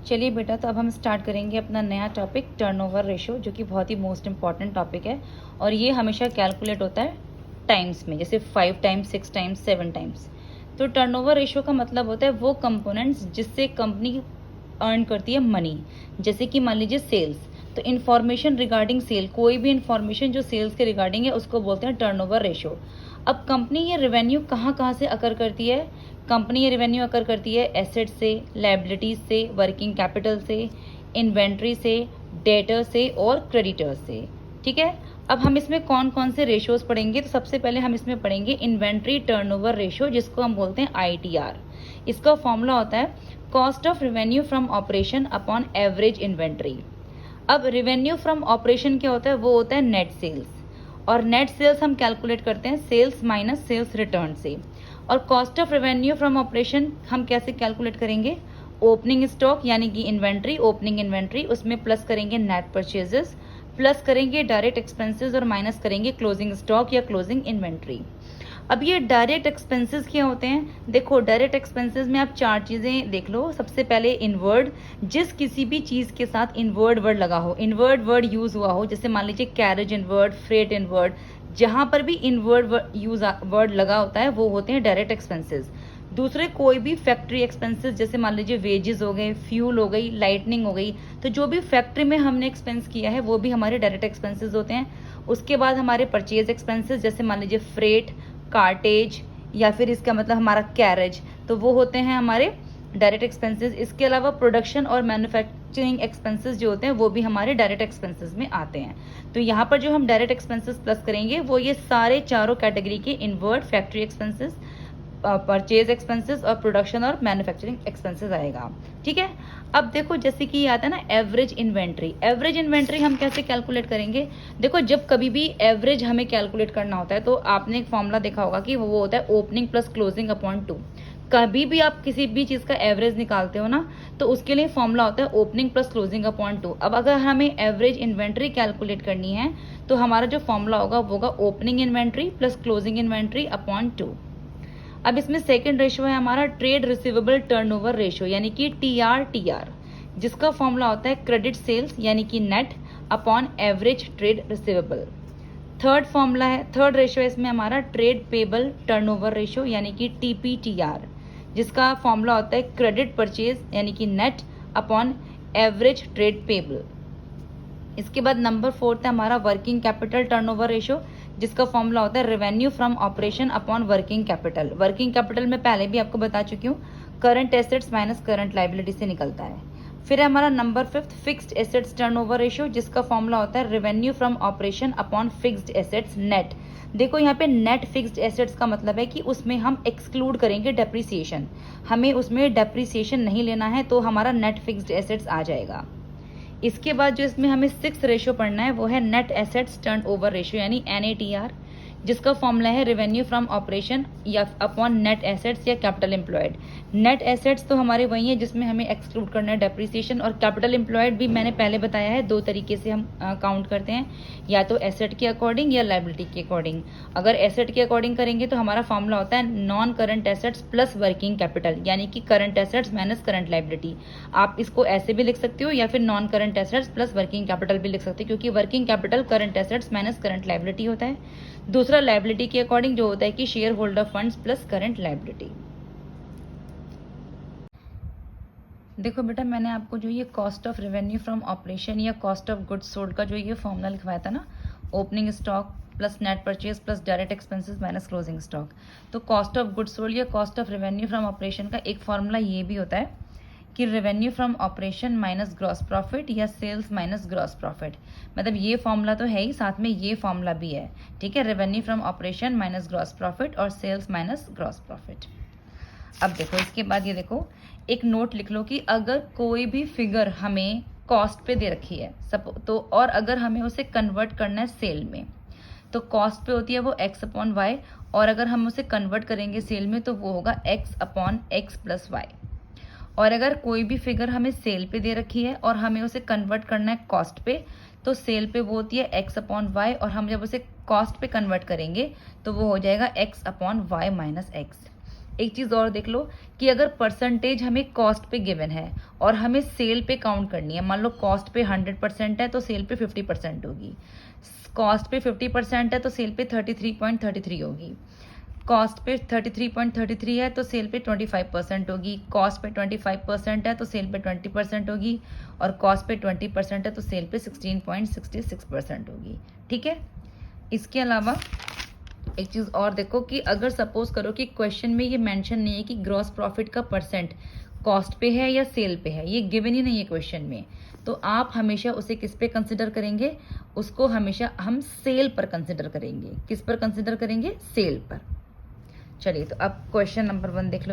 चलिए बेटा, तो अब हम स्टार्ट करेंगे अपना नया टॉपिक टर्नओवर रेशो, जो कि बहुत ही मोस्ट इंपॉर्टेंट टॉपिक है। और ये हमेशा कैलकुलेट होता है टाइम्स में, जैसे 5 टाइम्स, 6 टाइम्स, 7 टाइम्स। तो टर्नओवर रेशो का मतलब होता है वो कंपोनेंट्स जिससे कंपनी अर्न करती है मनी। जैसे कि मान लीजिए सेल्स, तो इन्फॉर्मेशन रिगार्डिंग सेल, कोई भी इन्फॉर्मेशन जो सेल्स के रिगार्डिंग है उसको बोलते हैं टर्नओवर रेशो। अब कंपनी ये रेवेन्यू कहाँ कहाँ से अकर करती है? कंपनी ये रेवेन्यू अकर करती है एसेट से, लायबिलिटीज से, वर्किंग कैपिटल से, इन्वेंट्री से, डेटर से और क्रेडिटर्स से। ठीक है। अब हम इसमें कौन कौन से रेशियोज पढ़ेंगे? तो सबसे पहले हम इसमें पढ़ेंगे इन्वेंट्री टर्नओवर रेशियो, जिसको हम बोलते हैं आईटीआर। इसका फॉर्मूला होता है cost of revenue from operation upon average inventory. अब रेवेन्यू फ्रॉम ऑपरेशन क्या होता है? वो होता है नेट सेल्स, और नेट सेल्स हम कैलकुलेट करते हैं सेल्स माइनस सेल्स रिटर्न से। और cost of revenue from operation हम कैसे कैलकुलेट करेंगे? ओपनिंग स्टॉक यानी कि इन्वेंट्री, ओपनिंग इन्वेंट्री, उसमें प्लस करेंगे नेट परचेजेस, प्लस करेंगे डायरेक्ट एक्सपेंसेस और माइनस करेंगे क्लोजिंग स्टॉक या क्लोजिंग इन्वेंट्री। अब ये डायरेक्ट एक्सपेंसेस क्या होते हैं? देखो, डायरेक्ट एक्सपेंसेस में आप 4 चीज़ें देख लो। सबसे पहले इनवर्ड, जिस किसी भी चीज़ के साथ इनवर्ड वर्ड लगा हो, इनवर्ड वर्ड यूज़ हुआ हो, जैसे मान लीजिए कैरेज इनवर्ड, फ्रेट इनवर्ड, जहाँ पर भी इनवर्ड यूज वर्ड लगा होता है वो होते हैं डायरेक्ट एक्सपेंसेस। दूसरे कोई भी फैक्ट्री एक्सपेंसेस, जैसे मान लीजिए वेजेस हो गए, फ्यूल हो गई, लाइटनिंग हो गई, तो जो भी फैक्ट्री में हमने एक्सपेंस किया है वो भी हमारे डायरेक्ट एक्सपेंसेस होते हैं। उसके बाद हमारे परचेज एक्सपेंसेस, जैसे मान लीजिए फ्रेट, कार्टेज, या फिर इसका मतलब हमारा कैरेज, तो वो होते हैं हमारे डायरेक्ट एक्सपेंसेस। इसके अलावा प्रोडक्शन और मैन्युफैक्चरिंग एक्सपेंसेस जो होते हैं वो भी हमारे डायरेक्ट एक्सपेंसेस में आते हैं। तो यहाँ पर जो हम डायरेक्ट एक्सपेंसेस प्लस करेंगे वो ये सारे चारों कैटेगरी के inward, factory expenses, purchase expenses और प्रोडक्शन और मैन्युफैक्चरिंग एक्सपेंसेस आएगा। ठीक है। अब देखो, जैसे कि ये आता है ना एवरेज इन्वेंट्री। एवरेज इन्वेंट्री हम कैसे कैलकुलेट करेंगे? देखो, जब कभी भी एवरेज हमें कैलकुलेट करना होता है तो आपने एक फॉर्मूला देखा होगा कि वो होता है ओपनिंग प्लस क्लोजिंग अपॉन 2। कभी भी आप किसी भी चीज़ का एवरेज निकालते हो ना, तो उसके लिए फॉर्मूला होता है ओपनिंग प्लस क्लोजिंग अपॉन 2। अब अगर हमें एवरेज इन्वेंट्री कैलकुलेट करनी है तो हमारा जो फॉर्मूला होगा वो होगा opening inventory plus closing inventory upon 2। अब इसमें सेकंड रेशियो है हमारा ट्रेड रिसीवेबल टर्नओवर रेशियो, यानी कि TRTR, जिसका फॉर्मूला होता है क्रेडिट सेल्स यानी कि net upon average trade receivable. Third ratio है इसमें हमारा ट्रेड पेबल टर्नओवर रेशियो, यानी कि TPTR, जिसका फॉर्मूला होता है क्रेडिट परचेज यानी कि net upon average trade payable. इसके बाद नंबर 4 है हमारा वर्किंग कैपिटल टर्नओवर रेशियो, जिसका फॉर्मूला होता है revenue from operation upon working capital. Working capital में पहले भी आपको बता चुकी हूँ, current assets minus current liability से निकलता है। फिर है हमारा number 5 fixed assets turnover ratio, जिसका फॉर्मूला होता है revenue from operation upon fixed assets net. देखो, यहाँ पे नेट फिक्स्ड एसेट्स का मतलब है कि उसमें हम एक्सक्लूड करेंगे डेप्रिसिएशन, हमें उसमें डेप्रिसिएशन नहीं लेना है, तो हमारा नेट फिक्स्ड एसेट्स आ जाएगा। इसके बाद जो इसमें हमें 6th रेशियो पढ़ना है वो है नेट एसेट्स टर्नओवर रेशियो, यानी NATR, जिसका फॉर्मूला है रेवेन्यू फ्रॉम ऑपरेशन या अपॉन नेट एसेट्स या कैपिटल एम्प्लॉयड। नेट एसेट्स तो हमारे वही है जिसमें हमें एक्सक्लूड करना है डेप्रिसिएशन, और कैपिटल एम्प्लॉयड भी मैंने पहले बताया है 2 तरीके से हम काउंट करते हैं, या तो एसेट के अकॉर्डिंग या लायबिलिटी के अकॉर्डिंग। अगर एसेट के अकॉर्डिंग करेंगे तो हमारा फॉर्मूला होता है non current assets plus working capital, यानी कि current assets minus current liability. आप इसको ऐसे भी लिख सकते हो या फिर non current assets plus working capital भी लिख सकते हो, क्योंकि working capital current assets minus current liability होता है। दूसरा लायबिलिटी के अकॉर्डिंग जो होता है कि share holder funds plus current liability. देखो बेटा, मैंने आपको जो ये cost of revenue from operation या कॉस्ट ऑफ गुड्स सोल्ड का जो ये फॉर्मूला लिखवाया था ना, opening stock plus net purchase plus direct expenses minus closing stock, तो कॉस्ट ऑफ गुड्स सोल्ड या cost of revenue from operation का एक फॉर्मूला ये भी होता है कि revenue from operation minus gross profit या सेल्स माइनस ग्रॉस प्रॉफिट। मतलब ये फॉर्मूला तो है ही, साथ में ये फॉर्मूला भी है। ठीक है, revenue from operation minus gross profit और सेल्स माइनस ग्रॉस प्रॉफिट। अब देखो, इसके बाद ये देखो, एक नोट लिख लो कि अगर कोई भी फिगर हमें कॉस्ट पे दे रखी है सब तो, और अगर हमें उसे कन्वर्ट करना है सेल में, तो कॉस्ट पे होती है वो x अपॉन वाई, और अगर हम उसे कन्वर्ट करेंगे सेल में तो वो होगा x upon x plus y. और अगर कोई भी फिगर हमें सेल पे दे रखी है और हमें उसे कन्वर्ट करना है कॉस्ट पे, तो सेल पे वो होती है x अपॉन वाई, और हम जब उसे कॉस्ट पे कन्वर्ट करेंगे तो वो हो जाएगा x upon y minus x. एक चीज़ और देख लो कि अगर परसेंटेज हमें कॉस्ट पे गिवन है और हमें सेल पे काउंट करनी है, मान लो कॉस्ट पे 100% है तो सेल पे 50% होगी, कॉस्ट पे 50% है तो सेल पे 33.33 होगी, कॉस्ट पे 33.33 है तो सेल पे 25% होगी, कॉस्ट पे 25% है तो सेल पे 20% होगी, और कॉस्ट पे 20% है तो सेल पे 16.66% होगी। ठीक है। इसके अलावा एक चीज़ और देखो कि अगर सपोज करो कि क्वेश्चन में ये मेंशन नहीं है कि ग्रॉस प्रॉफिट का परसेंट कॉस्ट पे है या सेल पे है, ये गिवन ही नहीं है क्वेश्चन में, तो आप हमेशा उसे किस पे कंसिडर करेंगे, उसको हमेशा हम सेल पर कंसिडर करेंगे। किस पर कंसिडर करेंगे? सेल पर। चलिए, तो अब क्वेश्चन नंबर 1 देख लो।